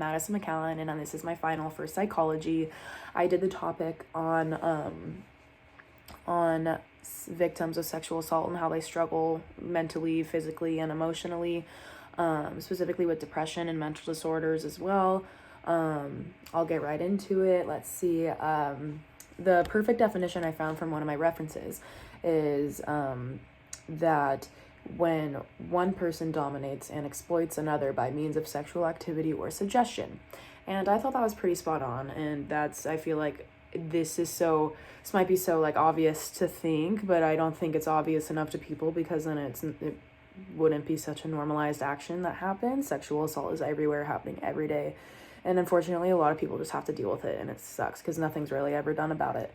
Madison McCallen, and this is my final for psychology. I did the topic on victims of sexual assault and how they struggle mentally, physically, and emotionally, specifically with depression and mental disorders as well. I'll get right into it. Let's see. The perfect definition I found from one of my references is that when one person dominates and exploits another by means of sexual activity or suggestion. And I thought that was pretty spot on, and I feel like this might be so like obvious to think, but I don't think it's obvious enough to people, because then it wouldn't be such a normalized action that happens. Sexual assault is everywhere, happening every day, and unfortunately a lot of people just have to deal with it, and it sucks because nothing's really ever done about it.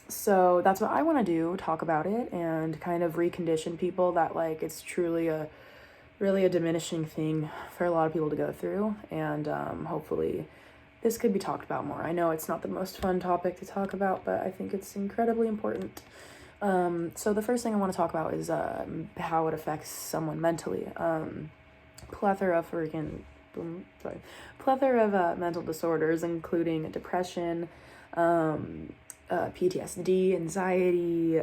So that's what I want to do, talk about it and kind of recondition people that like it's truly really a diminishing thing for a lot of people to go through, and hopefully this could be talked about more. I know it's not the most fun topic to talk about, but I think it's incredibly important. So the first thing I want to talk about is how it affects someone mentally. Plethora of mental disorders, including depression, PTSD, anxiety,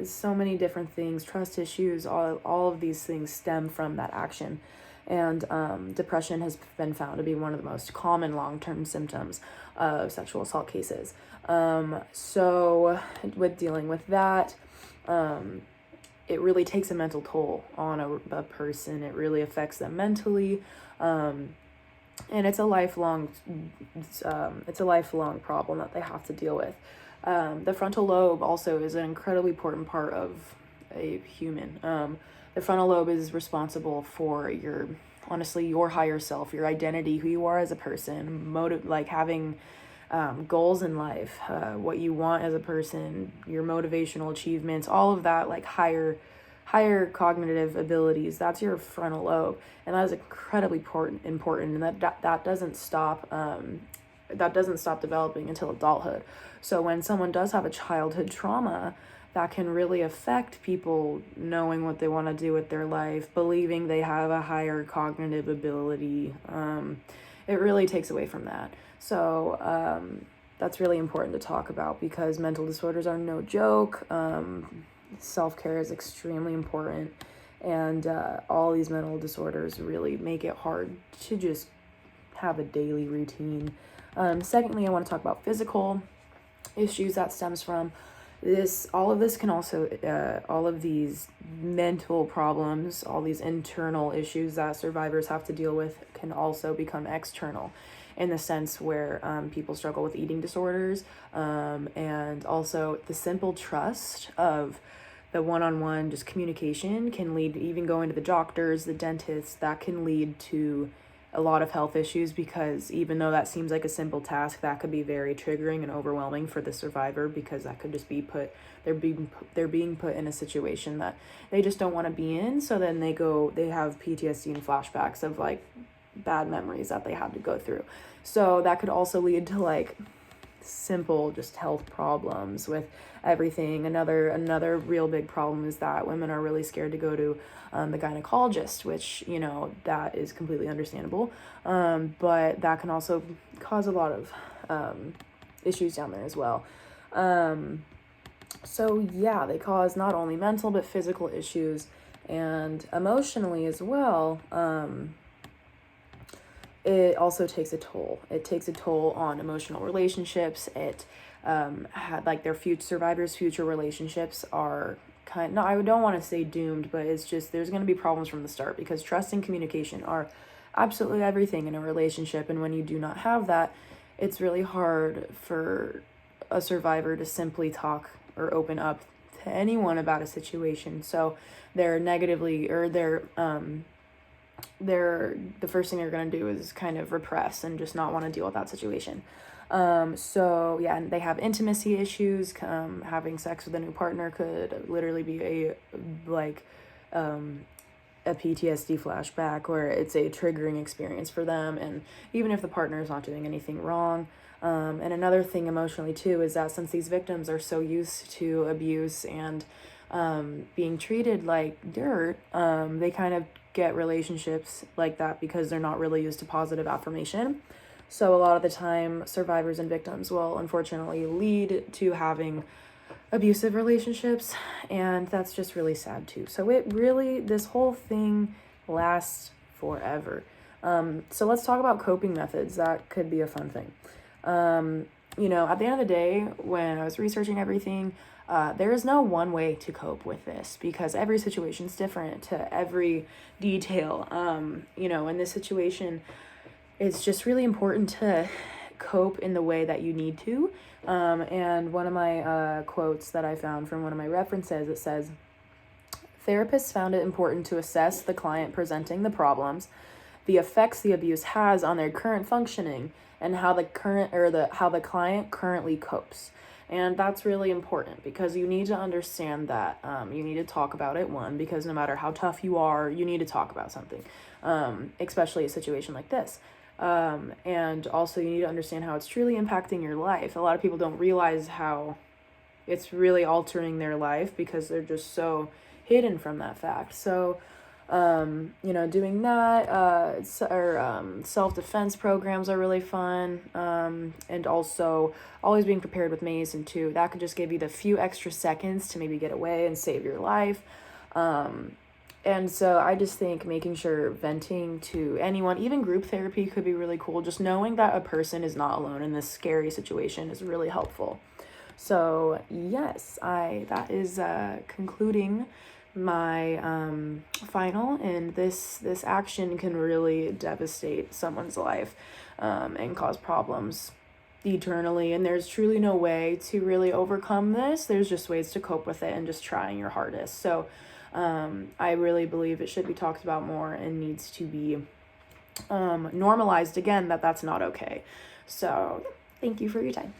so many different things, trust issues, all of these things stem from that action. And depression has been found to be one of the most common long-term symptoms of sexual assault cases. So with dealing with that, it really takes a mental toll on a person. It really affects them mentally, and it's a lifelong problem that they have to deal with. The frontal lobe also is an incredibly important part of a human. The frontal lobe is responsible for your higher self, your identity, who you are as a person, having goals in life, what you want as a person, your motivational achievements, all of that, like higher cognitive abilities. That's your frontal lobe, and that is incredibly important, and that doesn't stop developing until adulthood. So when someone does have a childhood trauma, that can really affect people knowing what they want to do with their life, believing they have a higher cognitive ability. It really takes away from that. So that's really important to talk about, because mental disorders are no joke. Self-care is extremely important, and all these mental disorders really make it hard to just have a daily routine. Secondly, I want to talk about physical issues that stems from this. All of these mental problems, all these internal issues that survivors have to deal with, can also become external, in the sense where people struggle with eating disorders, and also the simple trust of the one-on-one just communication can lead to even going to the doctors, the dentists. That can lead to a lot of health issues, because even though that seems like a simple task, that could be very triggering and overwhelming for the survivor, because that could just be they're being put in a situation that they just don't want to be in. So then they have PTSD and flashbacks of like bad memories that they had to go through. So that could also lead to like simple just health problems with everything. Another real big problem is that women are really scared to go to the gynecologist, which, that is completely understandable, but that can also cause a lot of issues down there as well. So yeah, they cause not only mental but physical issues, and emotionally as well. It also takes a toll. It takes a toll on emotional relationships. It had like their survivors' future relationships are I don't want to say doomed, but it's just there's going to be problems from the start, because trust and communication are absolutely everything in a relationship. And when you do not have that, it's really hard for a survivor to simply talk or open up to anyone about a situation. So they're the first thing they're going to do is kind of repress and just not want to deal with that situation. So yeah, and they have intimacy issues. Having sex with a new partner could literally be a PTSD flashback, where it's a triggering experience for them, and even if the partner is not doing anything wrong. And another thing emotionally too is that since these victims are so used to abuse and being treated like dirt, they kind of get relationships like that because they're not really used to positive affirmation. So a lot of the time, survivors and victims will unfortunately lead to having abusive relationships, and that's just really sad too. So this whole thing lasts forever. So let's talk about coping methods. That could be a fun thing. At the end of the day, when I was researching everything, there is no one way to cope with this because every situation is different to every detail. In this situation, it's just really important to cope in the way that you need to. And one of my quotes that I found from one of my references, it says, therapists found it important to assess the client presenting the problems, the effects the abuse has on their current functioning, and how the client currently copes. And that's really important because you need to understand that you need to talk about it, because no matter how tough you are, you need to talk about something, especially a situation like this. And also you need to understand how it's truly impacting your life. A lot of people don't realize how it's really altering their life because they're just so hidden from that fact. So, doing that, self-defense programs are really fun. And also always being prepared with medicine too. That could just give you the few extra seconds to maybe get away and save your life. And so I just think making sure venting to anyone, even group therapy, could be really cool. Just knowing that a person is not alone in this scary situation is really helpful. So yes, that is concluding my final, and this action can really devastate someone's life and cause problems eternally, and there's truly no way to really overcome this. There's just ways to cope with it and just trying your hardest. So I really believe it should be talked about more and needs to be normalized again, that that's not okay. So thank you for your time.